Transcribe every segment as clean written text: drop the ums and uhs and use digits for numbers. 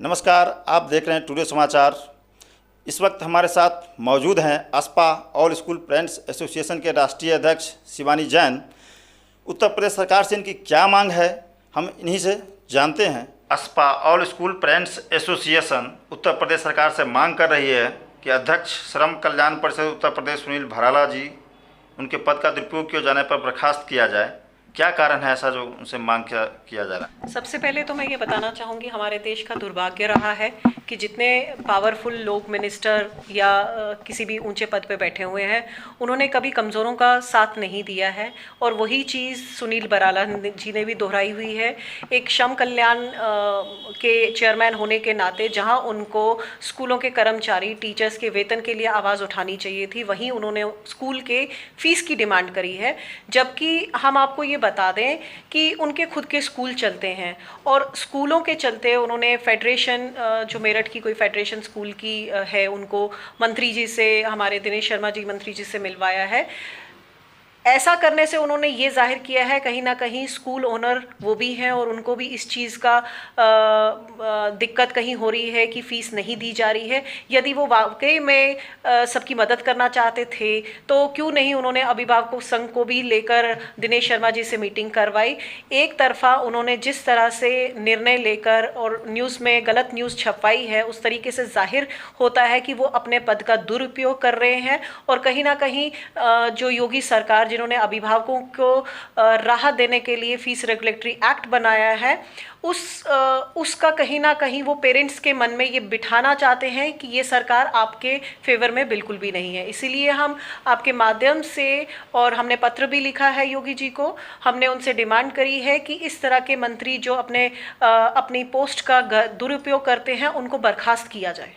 नमस्कार, आप देख रहे हैं टुडे समाचार। इस वक्त हमारे साथ मौजूद हैं अस्पा ऑल स्कूल पेरेंट्स एसोसिएशन के राष्ट्रीय अध्यक्ष शिवानी जैन। उत्तर प्रदेश सरकार से इनकी क्या मांग है, हम इन्हीं से जानते हैं। अस्पा all school parents association Uttar Pradesh सरकार से मांग कर रही है कि अध्यक्ष श्रम कल्याण परिषद उत्तर प्रदेश सुनील भराला जी उनके पद का दुरुपयोग किए जाने पर बर्खास्त किया जाए। क्या कारण है ऐसा जो उनसे मांग किया जा रहा है? सबसे पहले तो मैं ये बताना चाहूँगी, हमारे देश का दुर्भाग्य रहा है कि जितने पावरफुल लोग मिनिस्टर या किसी भी ऊंचे पद पे बैठे हुए हैं, उन्होंने कभी कमज़ोरों का साथ नहीं दिया है। और वही चीज़ सुनील भराला जी ने भी दोहराई हुई है। एक श्रम कल्याण के चेयरमैन होने के नाते जहाँ उनको स्कूलों के कर्मचारी टीचर्स के वेतन के लिए आवाज़ उठानी चाहिए थी, वहीं उन्होंने स्कूल के फ़ीस की डिमांड करी है। जबकि हम आपको ये बता दें कि उनके खुद के स्कूल चलते हैं और स्कूलों के चलते उन्होंने फेडरेशन, जो मेरठ की कोई फेडरेशन स्कूल की है, उनको मंत्री जी से, हमारे दिनेश शर्मा जी मंत्री जी से मिलवाया है। ऐसा करने से उन्होंने ये जाहिर किया है कहीं ना कहीं स्कूल ओनर वो भी हैं और उनको भी इस चीज़ का दिक्कत कहीं हो रही है कि फ़ीस नहीं दी जा रही है। यदि वो वाकई में सबकी मदद करना चाहते थे तो क्यों नहीं उन्होंने अभिभावकों संघ को भी लेकर दिनेश शर्मा जी से मीटिंग करवाई। एक तरफा उन्होंने जिस तरह से निर्णय लेकर और न्यूज़ में गलत न्यूज़ छपवाई है, उस तरीके से जाहिर होता है कि वो अपने पद का दुरुपयोग कर रहे हैं। और कहीं ना कहीं जो योगी सरकार जिन्होंने अभिभावकों को राहत देने के लिए फीस रेगुलेटरी एक्ट बनाया है, उसका कहीं ना कहीं वो पेरेंट्स के मन में ये बिठाना चाहते हैं कि ये सरकार आपके फेवर में बिल्कुल भी नहीं है। इसीलिए हम आपके माध्यम से, और हमने पत्र भी लिखा है योगी जी को, हमने उनसे डिमांड करी है कि इस तरह के मंत्री जो अपनी पोस्ट का दुरुपयोग करते हैं उनको बर्खास्त किया जाए।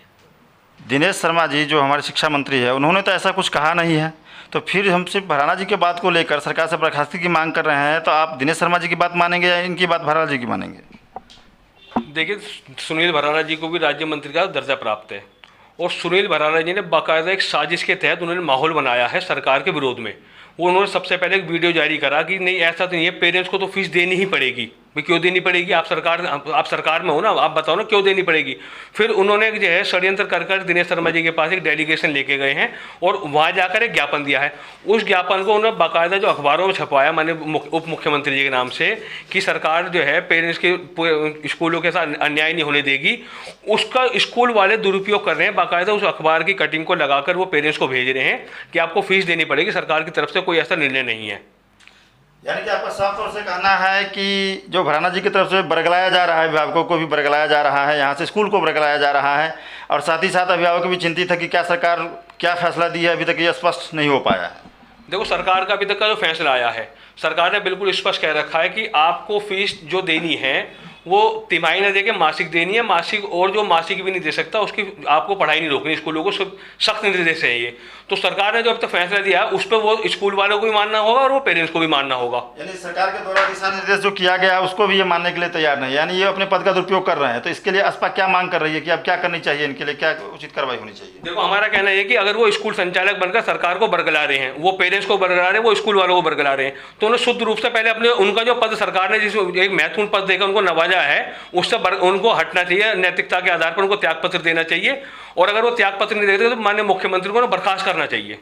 दिनेश शर्मा जी जो हमारे शिक्षा मंत्री है, उन्होंने तो ऐसा कुछ कहा नहीं है, तो फिर हम सिर्फ भराला जी के बात को लेकर सरकार से बर्खास्ती की मांग कर रहे हैं। तो आप दिनेश शर्मा जी की बात मानेंगे या इनकी बात भराला जी की मानेंगे? देखिए, सुनील भराला जी को भी राज्य मंत्री का दर्जा प्राप्त है और सुनील भराला जी ने बाकायदा एक साजिश के तहत उन्होंने माहौल बनाया है सरकार के विरोध में। वो उन्होंने सबसे पहले एक वीडियो जारी करा कि नहीं, ऐसा तो नहीं है, पेरेंट्स को तो फीस देनी ही पड़ेगी। भाई क्यों देनी पड़ेगी? आप सरकार में हो ना, आप बताओ ना क्यों देनी पड़ेगी। फिर उन्होंने जो है षड्यंत्र कर दिनेश शर्मा जी के पास एक डेलीगेशन लेके गए हैं और वहाँ जाकर एक ज्ञापन दिया है। उस ज्ञापन को उन्होंने बाकायदा जो अखबारों में छपवाया, माने उप मुख्यमंत्री जी के नाम से, कि सरकार जो है पेरेंट्स के स्कूलों के साथ अन्याय नहीं होने देगी, उसका स्कूल वाले दुरुपयोग कर रहे हैं। बाकायदा उस अखबार की कटिंग को लगाकर वो पेरेंट्स को भेज रहे हैं कि आपको फीस देनी पड़ेगी, सरकार की तरफ से कोई ऐसा निर्णय नहीं है। यानी कि आपका साफ तौर से कहना है कि जो भराला जी की तरफ से बरगलाया जा रहा है, अभिभावकों को भी बरगलाया जा रहा है, यहाँ से स्कूल को बरगलाया जा रहा है, और साथ ही साथ अभिभावक भी चिंतित है कि क्या सरकार क्या फैसला दी है, अभी तक ये स्पष्ट नहीं हो पाया है। देखो, सरकार का अभी तक का जो फैसला आया है, सरकार ने बिल्कुल स्पष्ट कह रखा है कि आपको फीस जो देनी है वो तिमाही न देके मासिक देनी है। मासिक, और जो मासिक भी नहीं दे सकता उसकी आपको पढ़ाई नहीं रोकनी। स्कूलों को सख्त निर्देश है ये। तो सरकार ने जो अब तक फैसला दिया उस पर वो स्कूल वालों को भी मानना होगा और वो पेरेंट्स को भी मानना होगा। यानी सरकार के द्वारा दिशा निर्देश जो किया गया उसको भी ये मानने के लिए तैयार नहीं, यानी ये अपने पद का दुरुपयोग कर रहे हैं। तो इसके लिए अस्पा क्या मांग कर रही है कि अब क्या करनी चाहिए, इनके लिए क्या उचित कार्रवाई होनी चाहिए? देखो, हमारा कहना है कि अगर वो स्कूल संचालक बनकर सरकार को बरगला रहे हैं, वो पेरेंट्स को बरगला रहे हैं, वो स्कूल वालों को बरगला रहे हैं, तो उन्हें शुद्ध रूप से पहले अपने उनका जो पद सरकार ने जिस एक महत्वपूर्ण पद देकर उनको नवाजा है उससे उनको हटना चाहिए। नैतिकता के आधार पर उनको त्यागपत्र देना चाहिए और अगर वो त्यागपत्र नहीं देते तो माननीय मुख्यमंत्री को बर्खास्त करना चाहिए।